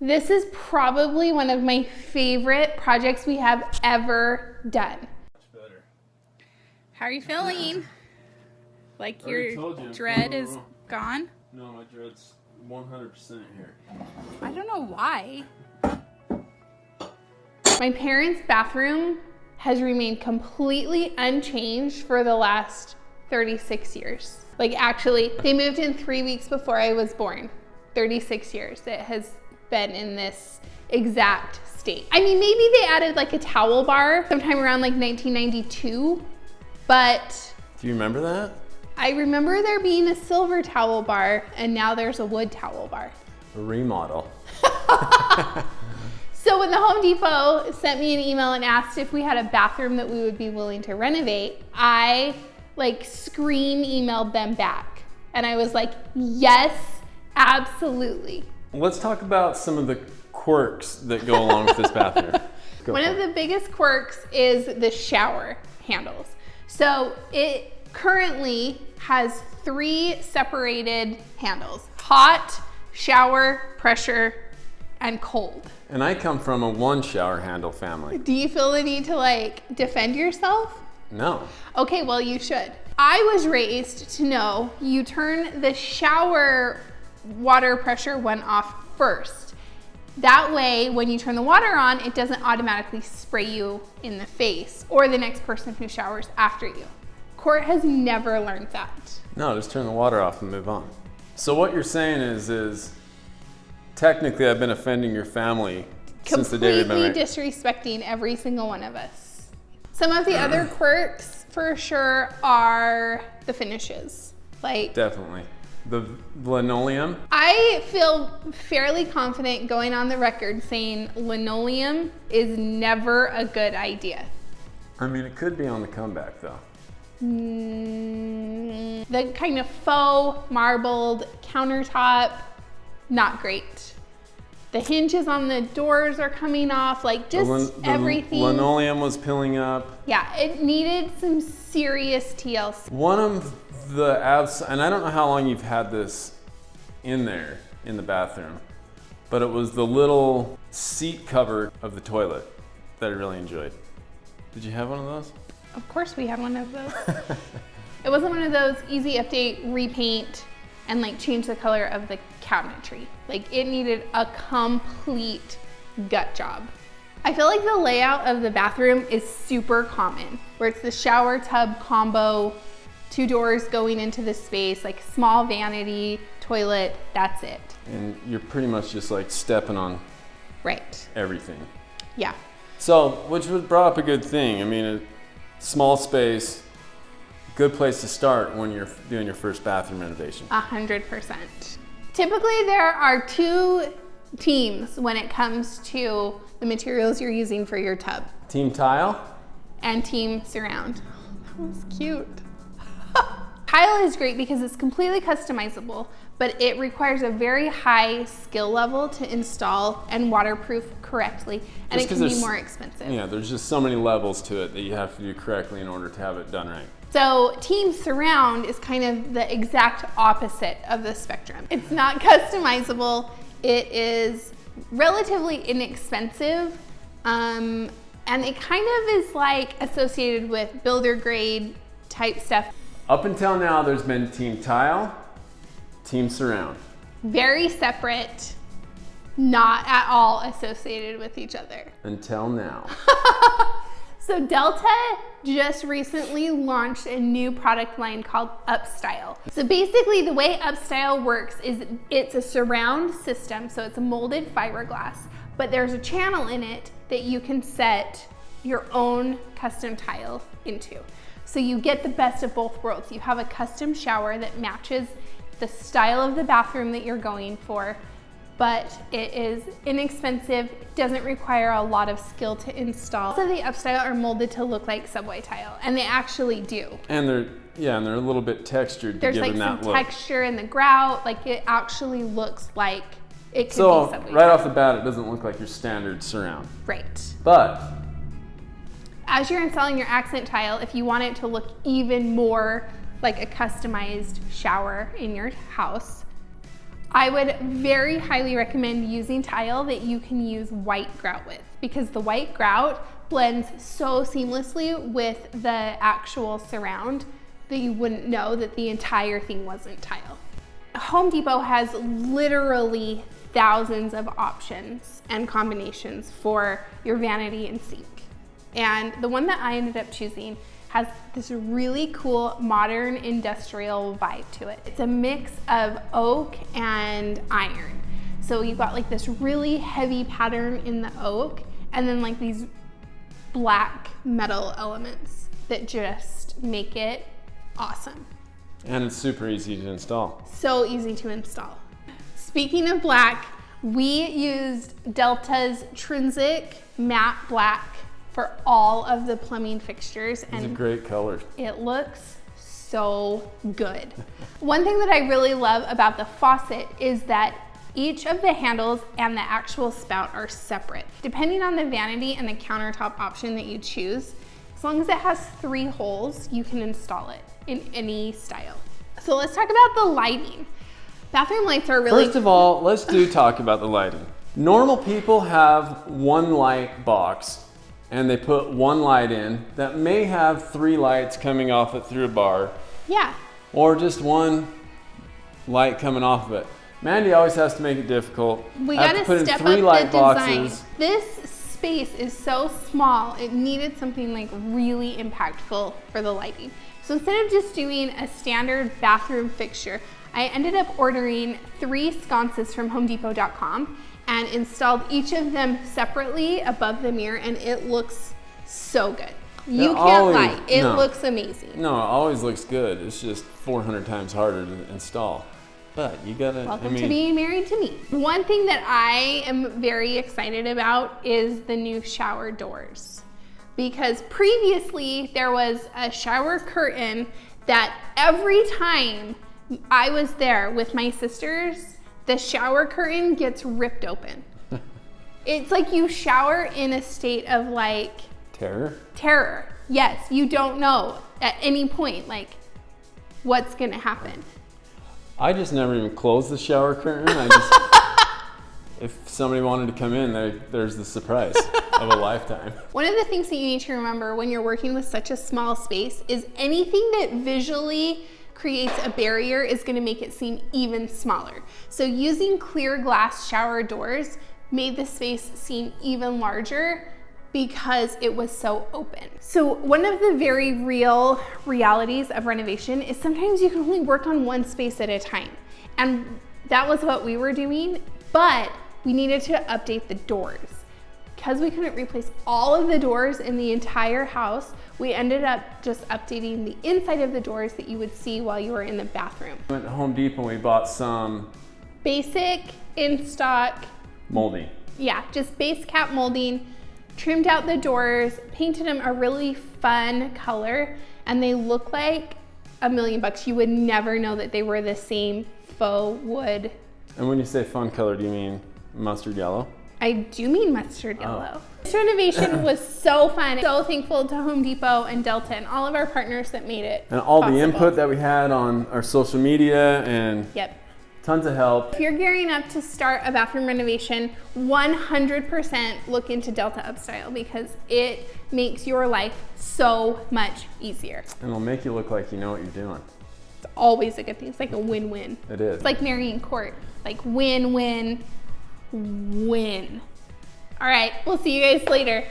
This is probably one of my favorite projects we have ever done. Much better. How are you feeling? Like your dread is gone? No, my dread's 100% here. I don't know why. My parents' bathroom has remained completely unchanged for the last 36 years. Like actually, they moved in 3 weeks before I was born. 36 years it has been in this exact state. I mean, maybe they added like a towel bar sometime around like 1992, but Do you remember that? I remember there being a silver towel bar and now there's a wood towel bar. A remodel. So when the Home Depot sent me an email and asked if we had a bathroom that we would be willing to renovate, I like scream emailed them back. And I was like, yes, absolutely. Let's talk about some of the quirks that go along with this bathroom. One of the biggest quirks is the shower handles. So it currently has 3 separated handles: hot, shower, pressure, and cold. And I come from a 1 shower handle family. Do you feel the need to like defend yourself? No. Okay, well you should. I was raised to know you turn the shower water pressure one off first. That way, when you turn the water on, it doesn't automatically spray you in the face or the next person who showers after you. Court has never learned that. No, just turn the water off and move on. So what you're saying is technically I've been offending your family since the day we've been Completely disrespecting every single one of us. Some of the other quirks for sure are the finishes. Like Definitely. The linoleum. I feel fairly confident going on the record saying linoleum is never a good idea. I mean, it could be on the comeback though. The kind of faux marbled countertop, not great. The hinges on the doors are coming off, like just everything. The linoleum was peeling up. Yeah, it needed some serious TLC. One of the and I don't know how long you've had this in there in the bathroom, but it was the little seat cover of the toilet that I really enjoyed. Did you have one of those? Of course we had one of those. It wasn't one of those easy update, repaint, and like change the color of the cabinetry. Like it needed a complete gut job. I feel like the layout of the bathroom is super common, where it's the shower tub combo, 2 doors going into the space, like small vanity, toilet, that's it. And you're pretty much just like stepping on Right. everything. Yeah. So, which was brought up a good thing. I mean, a small space, good place to start when you're doing your first bathroom renovation. 100%. Typically there are 2 teams when it comes to the materials you're using for your tub. Team tile? And team surround. That was cute. Tile is great because it's completely customizable, but it requires a very high skill level to install and waterproof correctly, and it can be more expensive. Yeah, there's just so many levels to it that you have to do correctly in order to have it done right. So team surround is kind of the exact opposite of the spectrum. It's not customizable, it is relatively inexpensive, and it kind of is like associated with builder grade type stuff. Up until now, there's been team tile, team surround. Very separate, not at all associated with each other. Until now. So Delta just recently launched a new product line called Upstyle. So basically the way Upstyle works is it's a surround system, so it's a molded fiberglass, but there's a channel in it that you can set your own custom tile into. So you get the best of both worlds. You have a custom shower that matches the style of the bathroom that you're going for, but it is inexpensive, doesn't require a lot of skill to install. So the Upstyle are molded to look like subway tile, and they actually do. And they're a little bit textured to give them that look. There's like some texture in the grout, like it actually looks like it could be subway right tile. off the bat, it doesn't look like your standard surround. Right. But as you're installing your accent tile, if you want it to look even more like a customized shower in your house, I would very highly recommend using tile that you can use white grout with, because the white grout blends so seamlessly with the actual surround that you wouldn't know that the entire thing wasn't tile. Home Depot has literally thousands of options and combinations for your vanity and sink. And the one that I ended up choosing has this really cool modern industrial vibe to it. It's a mix of oak and iron. So you've got like this really heavy pattern in the oak and then like these black metal elements that just make it awesome. And it's super easy to install. So easy to install. Speaking of black, we used Delta's Trinsic Matte Black for all of the plumbing fixtures. It's a great color. It looks so good. One thing that I really love about the faucet is that each of the handles and the actual spout are separate. Depending on the vanity and the countertop option that you choose, as long as it has 3 holes, you can install it in any style. So let's talk about the lighting. Bathroom lights are really— First of all, let's talk about the lighting. Normal people have one light box and they put one light in that may have 3 lights coming off it through a bar. Yeah. Or just one light coming off of it. Mandy always has to make it difficult. We I have gotta to put in step 3 up light the design. boxes. This space is so small, it needed something like really impactful for the lighting. So instead of just doing a standard bathroom fixture, I ended up ordering 3 sconces from homedepot.com and installed each of them separately above the mirror, and it looks so good. You can't lie, it looks amazing. No, it always looks good. It's just 400 times harder to install. But you gotta, Welcome to being married to me. One thing that I am very excited about is the new shower doors. Because previously there was a shower curtain that every time I was there with my sisters, the shower curtain gets ripped open. It's like you shower in a state of like— Terror. Yes, you don't know at any point like what's gonna happen. I just never even closed the shower curtain. If somebody wanted to come in, there's the surprise of a lifetime. One of the things that you need to remember when you're working with such a small space is anything that visually creates a barrier is going to make it seem even smaller. So using clear glass shower doors made the space seem even larger because it was so open. So one of the very real realities of renovation is sometimes you can only work on one space at a time. And that was what we were doing, but we needed to update the doors. Because we couldn't replace all of the doors in the entire house, we ended up just updating the inside of the doors that you would see while you were in the bathroom. We went to Home Depot and we bought some basic, in stock molding. Yeah, just base cap molding, trimmed out the doors, painted them a really fun color, and they look like $1 million. You would never know that they were the same faux wood. And when you say fun color, do you mean mustard yellow? I do mean mustard yellow. This renovation was so fun. So thankful to Home Depot and Delta and all of our partners that made it And all possible. the input that we had on our social media and tons of help. If you're gearing up to start a bathroom renovation, 100% look into Delta Upstyle because it makes your life so much easier. And it'll make you look like you know what you're doing. It's always a good thing. It's like a win-win. It is. It's like marrying court. Like win-win-win. All right, we'll see you guys later.